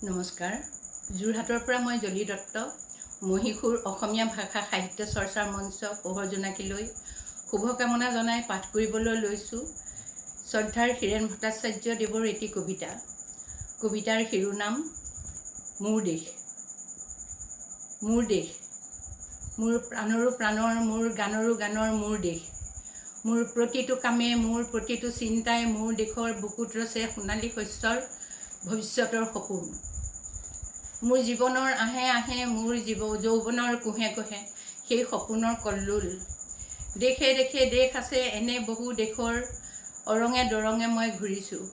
নমস্কাৰ। যোৰহাটৰ পৰা মই জলি দত্ত মহীশূৰ অসমীয়া ভাষা সাহিত্য চৰ্চাৰ মঞ্চ পোহৰ জোনাকীলৈ শুভকামনা জনাই পাঠ কৰিবলৈ লৈছোঁ শ্ৰদ্ধাৰ হীৰেণ ভট্টাচাৰ্য দেৱৰ এটি কবিতা। কবিতাৰ শিৰোনাম মোৰ দেশ। মোৰ দেশ, মোৰ প্ৰাণৰো প্ৰাণৰ, মোৰ গানৰো গানৰ মোৰ দেশ। মোৰ প্ৰতিটো কামে, মোৰ প্ৰতিটো চিন্তাই মোৰ দেশৰ বুকুত ৰচে সোণালী শস্যৰ ভৱিষ্যতৰ সপোন। মোৰ জীৱনৰ আহে আহে, মোৰ যৌৱনৰ কোহে কোহে সেই সপোনৰ কল্লোল। দেশে দেশে দেশ আছে এনে বহু দেশৰ অৰঙে দৰঙে মই ঘূৰিছোঁ।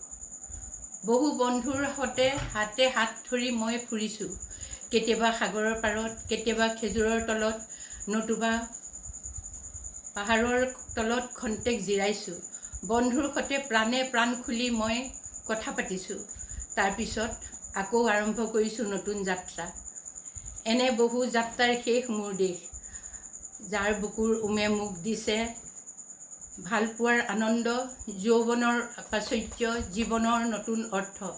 বহু বন্ধুৰ সতে হাতে হাত ধৰি মই ফুৰিছোঁ। কেতিয়াবা সাগৰৰ পাৰত, কেতিয়াবা খেজুৰৰ তলত, নতুবা পাহাৰৰ তলত খন্তেক জিৰাইছোঁ। বন্ধুৰ সতে প্ৰাণে প্ৰাণ খুলি মই কথা পাতিছোঁ। তাৰপিছত আকৌ আৰম্ভ কৰিছোঁ নতুন যাত্ৰা। এনে বহু যাত্ৰাৰ শেষ মোৰ দেশ, যাৰ বুকুৰ উমে মোক দিছে ভালপোৱাৰ আনন্দ, যৌৱনৰ প্ৰাচুৰ্য, জীৱনৰ নতুন অৰ্থ।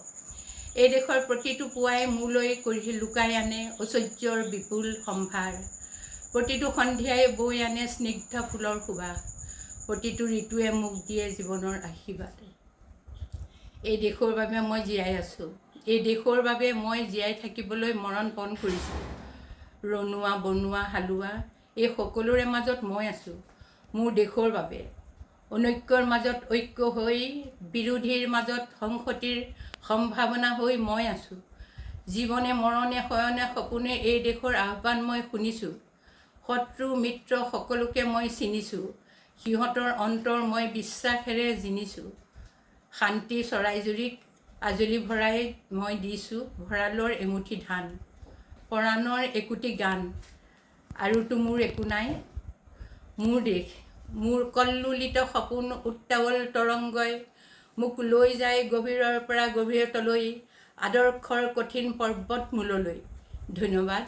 এই দেশৰ প্ৰতিটো পুৱাই মোলৈ লুকাই আনে ঐশ্বৰ্যৰ বিপুল সম্ভাৰ। প্ৰতিটো সন্ধিয়াই বৈ আনে স্নিগ্ধ ফুলৰ সুবাস। প্ৰতিটো ঋতুৱে মোক দিয়ে জীৱনৰ আশীৰ্বাদ। এই দেশৰ বাবে মই জীয়াই আছোঁ। এই দেশৰ বাবে মই জীয়াই থাকিবলৈ মৰণ পণ কৰিছোঁ। ৰনোৱা বনোৱা হালোৱা এই সকলোৰে মাজত মই আছোঁ মোৰ দেশৰ বাবে। অনৈক্যৰ মাজত ঐক্য হৈ, বিৰোধীৰ মাজত সংহতিৰ সম্ভাৱনা হৈ মই আছোঁ। জীৱনে মৰণে শয়নে সপোনে এই দেশৰ আহ্বান মই শুনিছোঁ। শত্ৰু মিত্ৰ সকলোকে মই চিনিছোঁ। সিহঁতৰ অন্তৰ মই বিশ্বাসেৰে জিনিছোঁ। শান্তি চৰাইজুৰিক আজলি ভৰাই মই দিছোঁ ভঁৰালৰ এমুঠি ধান। পৰাণৰ একোটি গান, আৰুতো মোৰ একো নাই। মোৰ দেশ, মোৰ কল্লোলিত সপোন উত্তাৱল তৰংগই মোক লৈ যায় গভীৰৰ পৰা গভীৰতলৈ, আদৰ্শৰ কঠিন পৰ্বতমূললৈ। ধন্যবাদ।